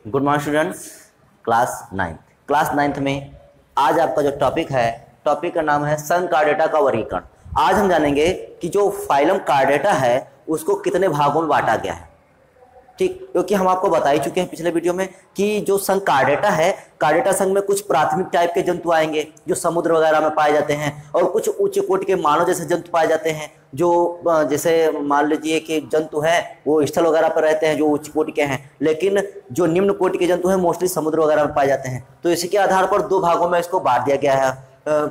Good morning students. Class ninth में आज आपका जो टॉपिक है, टॉपिक का नाम है संघ कार्डेटा का वर्गीकरण। आज हम जानेंगे कि जो फाइलम कार्डेटा है उसको कितने भागों में बांटा गया है। ठीक, क्योंकि हम आपको बता ही चुके हैं पिछले वीडियो में कि जो संघ कार्डेटा है, कार्डेटा संघ में कुछ प्राथमिक टाइप के जंतु आएंगे जो समुद्र वगैरह में पाए जाते हैं, और कुछ उच्च कोटि के मानव जैसे जंतु पाए जाते हैं जो जैसे मान लीजिए कि जंतु हैं वो स्थल वगैरह पर रहते हैं जो उच्च कोटि के हैं, लेकिन जो निम्न कोटि के जंतु हैं मोस्टली समुद्र वगैरह में पाए जाते हैं। तो इसी के आधार पर दो भागों में इसको बांट दिया गया है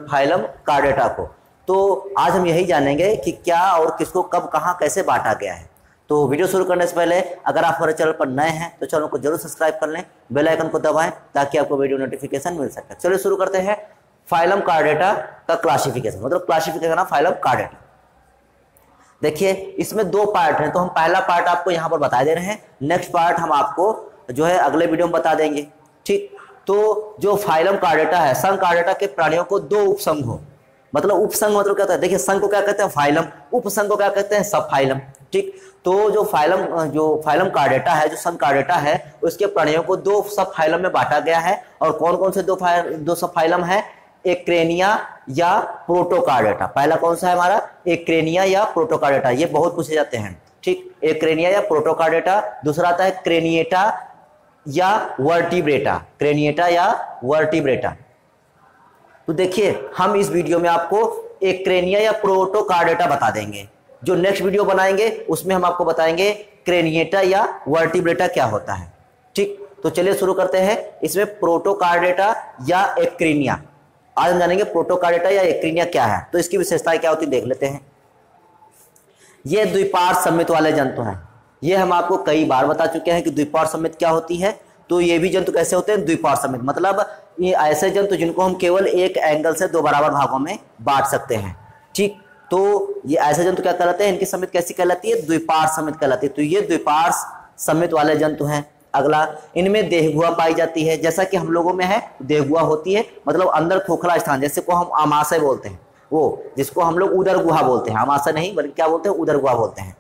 फाइलम कार्डेटा को। तो आज हम यही जानेंगे कि क्या और किसको कब कहाँ कैसे बांटा गया है। तो वीडियो शुरू करने से पहले अगर आप हमारे चैनल पर नए हैं तो चैनल को जरूर सब्सक्राइब कर लें, बेल आइकन को दबाएं ताकि आपको वीडियो नोटिफिकेशन मिल सके। चलिए शुरू करते हैं फाइलम कार्डेटा का क्लासिफिकेशन, मतलब क्लासिफिकेशन नाम फाइलम कार्डेटा। देखिए इसमें दो पार्ट हैं, तो हम पहला पार्ट आपको यहाँ पर बता दे रहे हैं, नेक्स्ट पार्ट हम आपको जो है अगले वीडियो में बता देंगे। ठीक, तो जो फाइलम कार्डेटा है, संघ कार्डेटा के प्राणियों को दो उपसंघ हो, मतलब उपसंघ मतलब क्या होता है, देखिए संघ को क्या कहते हैं फाइलम, उपसंघ को क्या कहते हैं सब फाइलम। ठीक, तो जो फाइलम कार्डेटा है, जो संघ कार्डेटा है, उसके प्राणियों को दो सब फाइलम में बांटा गया है। और कौन कौन से दो सब फाइलम है? एक्रेनिया या प्रोटोकार्डेटा। पहला कौन सा है हमारा? एक्रेनिया या प्रोटोकार्डेटा, ये बहुत पूछे जाते हैं। ठीक, एक्रेनिया या प्रोटोकार्डेटा। दूसरा आता है क्रेनिएटा या वर्टिब्रेटा, क्रेनिएटा या वर्टिब्रेटा। तो देखिए हम इस वीडियो में आपको एक्रेनिया या प्रोटोकार्डेटा बता देंगे, जो नेक्स्ट वीडियो बनाएंगे उसमें हम आपको बताएंगे क्रेनिएटा या वर्टिब्रेटा क्या होता है। ठीक, तो चलिए शुरू करते हैं। इसमें प्रोटोकार्डेटा या एक्रेनिया, आज हम जानेंगे प्रोटोकार्डेटा या एक्रेनिया क्या है, तो इसकी विशेषताएं क्या होती है देख लेते हैं। ये द्विपार्श्व सममित वाले जंतु हैं। ये हम आपको कई बार बता चुके हैं कि द्विपार्श्व सममित क्या होती है। तो ये भी जंतु कैसे होते हैं? द्विपार्श्व सममित, मतलब ये ऐसे जंतु जिनको हम केवल एक एंगल से दो बराबर भागों में बांट सकते हैं। ठीक, तो ये ऐसे जंतु क्या कहलाते हैं? इनकी समिति कैसी कहलाती है? द्विपार्श्व समिति कहलाती है। तो ये द्विपार्श्व समिति वाले जंतु हैं। अगला, इनमें देहगुहा पाई जाती है, जैसा कि हम लोगों में है देहगुहा होती है, मतलब अंदर खोखला स्थान, जैसे को हम आमाशय बोलते हैं, वो जिसको हम लोग उदर गुहा बोलते हैं, आमाशय नहीं बल्कि क्या बोलते हैं? उदर गुहा बोलते हैं।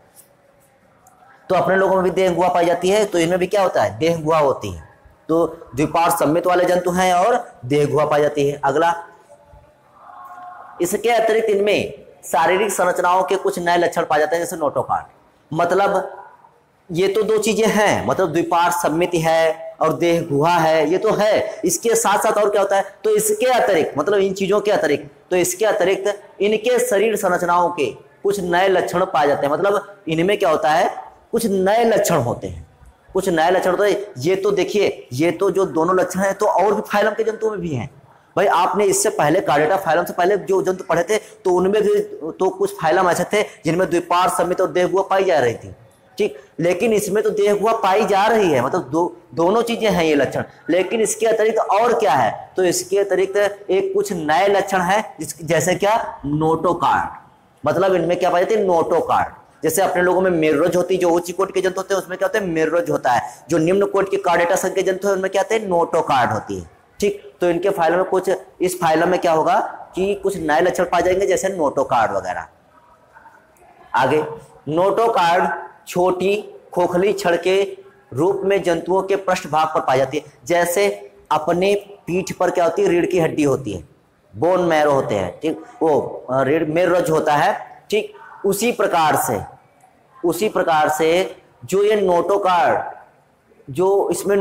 तो अपने लोगों में भी देहगुहा पाई जाती है, तो इनमें भी क्या होता है? देहगुहा होती है। तो द्विपार्श्व समिति वाले जंतु हैं और देहगुहा पाई जाती है। अगला, इसके अतिरिक्त इनमें शारीरिक संरचनाओं के कुछ नए लक्षण पाए जाते हैं, जैसे नोटोकार्ड। मतलब ये तो दो चीजें हैं, मतलब द्विपार्श्व समिति है और देहगुहा है, ये तो है। इसके साथ साथ और क्या होता है? तो इसके अतिरिक्त, मतलब इन चीजों के अतिरिक्त, तो इसके अतिरिक्त इनके शरीर संरचनाओं के कुछ नए लक्षण पाए जाते हैं। मतलब इनमें क्या होता है? कुछ नए लक्षण होते हैं, कुछ नए लक्षण होते हैं। ये तो देखिए, ये तो जो दोनों लक्षण है तो और भी फाइलम के जंतुओं में भी हैं। भाई आपने इससे पहले कार्डेटा फाइलम से पहले जो जंतु पढ़े थे तो उनमें भी तो कुछ फाइलम ऐसे थे जिनमें द्विपार्श्व समिति और देहगुहा पाई जा रही थी। ठीक, लेकिन इसमें तो देहगुहा पाई जा रही है, मतलब दोनों चीजें हैं ये लक्षण, लेकिन इसके अतिरिक्त और क्या है? तो इसके अतिरिक्त एक कुछ नए लक्षण है, जैसे क्या? नोटोकार्ड। मतलब इनमें क्या पाई जाती है? नोटोकार्ड। जैसे अपने लोगों में मेरुरज होती है, जो उच्च कोटि के जंतु होते हैं उसमें क्या होता है? मेरुरज होता है। जो निम्न कोटि के कार्डेटा संघ के जंतु है उनमें क्या होते हैं? नोटोकार्ड होती है। ठीक, तो इनके फाइलम में कुछ, इस फाइलम में क्या होगा कि कुछ नए लक्षण पाए जाएंगे, जैसे नोटोकार्ड वगैरह। आगे, नोटोकार्ड छोटी खोखली छड़ के रूप में जंतुओं के पृष्ठभाग पर पाई जाती है। जैसे अपने पीठ पर क्या होती है? रीढ़ की हड्डी होती है, बोन मैरो होते हैं। ठीक, वो रीढ़ मेरुरज होता है। ठीक, उसी प्रकार से जो ये नोटोकार्ड, जो इसमें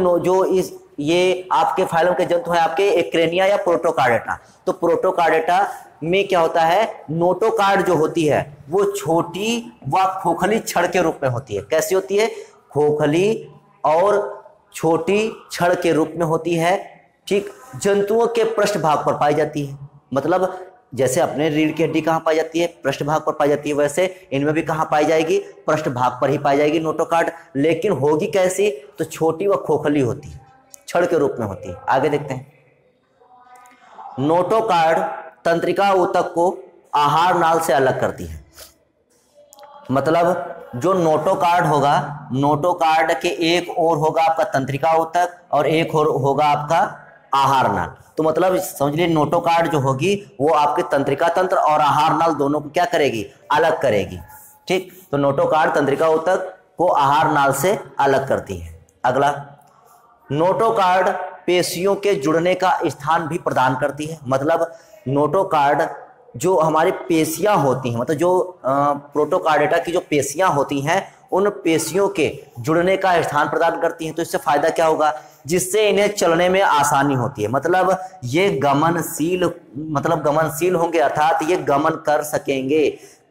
ये आपके फाइलम के जंतु हैं आपके एक्रेनिया या प्रोटोकार्डेटा। तो प्रोटोकार्डेटा में क्या होता है? नोटोकार्ड जो होती है वो छोटी व खोखली छड़ के रूप में होती है। कैसी होती है? खोखली और छोटी छड़ के रूप में होती है। ठीक, जंतुओं के पृष्ठभाग पर पाई जाती है। मतलब जैसे अपने रीढ़ की हड्डी कहाँ पाई जाती है? पृष्ठभाग पर पाई जाती है, वैसे इनमें भी कहाँ पाई जाएगी? पृष्ठभाग पर ही पाई जाएगी नोटोकार्ड। लेकिन होगी कैसी? तो छोटी व खोखली होती है, छड़ के रूप में होती है। आगे देखते हैं। नोटोकार्ड तंत्रिका ऊतक को आहार नाल से अलग करती है। मतलब जो नोटोकार्ड होगा, नोटोकार्ड के एक ओर होगा आपका तंत्रिका ऊतक और एक ओर होगा आपका आहार नाल। तो मतलब समझ लीजिए नोटोकार्ड जो होगी वो आपके तंत्रिका तंत्र और आहार नाल दोनों को क्या करेगी? अलग करेगी। ठीक, तो नोटोकार्ड तंत्रिका ऊतक को आहार नाल से अलग करती है। अगला, नोटोकार्ड पेशियों के जुड़ने का स्थान भी प्रदान करती है। मतलब नोटोकार्ड जो हमारी पेशियां होती हैं, मतलब जो प्रोटोकार्डेटा की जो पेशियां होती हैं उन पेशियों के जुड़ने का स्थान प्रदान करती हैं। तो इससे फायदा क्या होगा, जिससे इन्हें चलने में आसानी होती है। मतलब ये गमनशील होंगे, अर्थात ये गमन कर सकेंगे।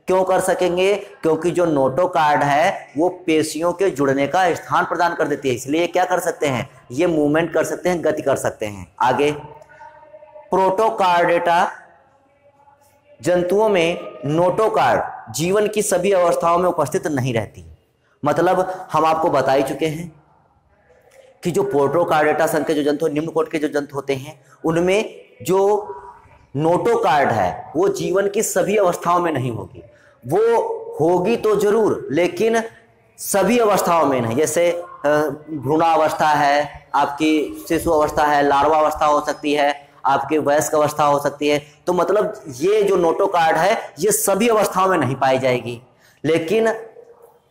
क्यों कर सकेंगे, क्योंकि जो नोटोकार्ड है वो पेशियों के जुड़ने का स्थान प्रदान कर देती है, इसलिए क्या कर सकते हैं, ये मूवमेंट कर सकते हैं, गति कर सकते हैं। आगे, प्रोटोकार्डेटा जंतुओं में नोटोकार्ड जीवन की सभी अवस्थाओं में उपस्थित नहीं रहती। मतलब हम आपको बता ही चुके हैं कि जो प्रोटोकार्डेटा संघ के जो जंतु, निम्न कोटि के जो जंतु होते हैं, उनमें जो नोटोकार्ड है वो जीवन की सभी अवस्थाओं में नहीं होगी। वो होगी तो जरूर, लेकिन सभी अवस्थाओं में नहीं। जैसे भ्रूणावस्था है, आपकी शिशु अवस्था है, लार्वा अवस्था हो सकती है, आपकी वयस्क अवस्था हो सकती है। तो मतलब ये जो नोटोकार्ड है ये सभी अवस्थाओं में नहीं पाई जाएगी, लेकिन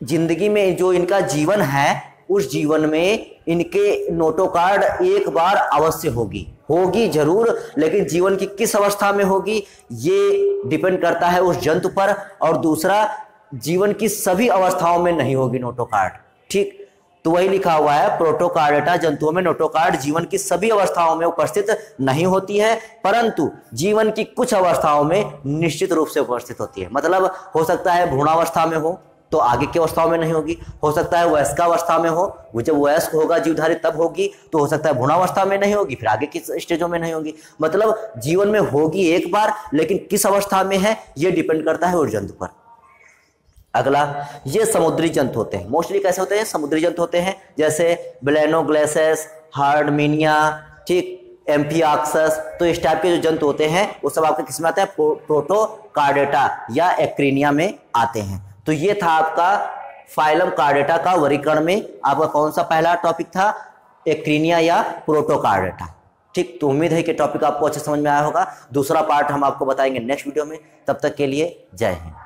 जिंदगी में जो इनका जीवन है उस जीवन में इनके नोटोकार्ड एक बार अवश्य होगी जरूर, लेकिन जीवन की किस अवस्था में होगी ये डिपेंड करता है उस जंतु पर। और दूसरा, जीवन की सभी अवस्थाओं में नहीं होगी नोटोकार्ड। ठीक, तो वही लिखा हुआ है, प्रोटोकार्डेटा जंतुओं में नोटोकार्ड जीवन की सभी अवस्थाओं में उपस्थित नहीं होती है, परंतु जीवन की कुछ अवस्थाओं में निश्चित रूप से उपस्थित होती है। मतलब हो सकता है भ्रूणावस्था में हो तो आगे की अवस्थाओं में नहीं होगी, हो सकता है वयस्कावस्था में हो, वो जब वयस्क होगा जीवधारी तब होगी, तो हो सकता है भ्रूणावस्था में नहीं होगी, फिर आगे की स्टेजों में नहीं होगी। मतलब जीवन में होगी एक बार, लेकिन किस अवस्था में है ये डिपेंड करता है उस जंतु पर। अगला, ये समुद्री जंतु होते हैं। मोस्टली कैसे होते हैं, समुद्री जंतु होते हैं, जैसे ब्लेनोग्लेसेस, हार्डमीनिया, ठीक, एम्फियाक्सस। तो इस टाइप के जो जंतु होते हैं वो सब आपके किस में आते हैं, प्रोटोकार्डेटा या एक्रीनिया में आते हैं। तो ये था आपका फाइलम कार्डेटा का वर्गीकरण में आपका कौन सा पहला टॉपिक था, एक्रीनिया या प्रोटोकार्डेटा। ठीक, तो उम्मीद है कि टॉपिक आपको अच्छे समझ में आया होगा। दूसरा पार्ट हम आपको बताएंगे नेक्स्ट वीडियो में। तब तक के लिए जय हिंद।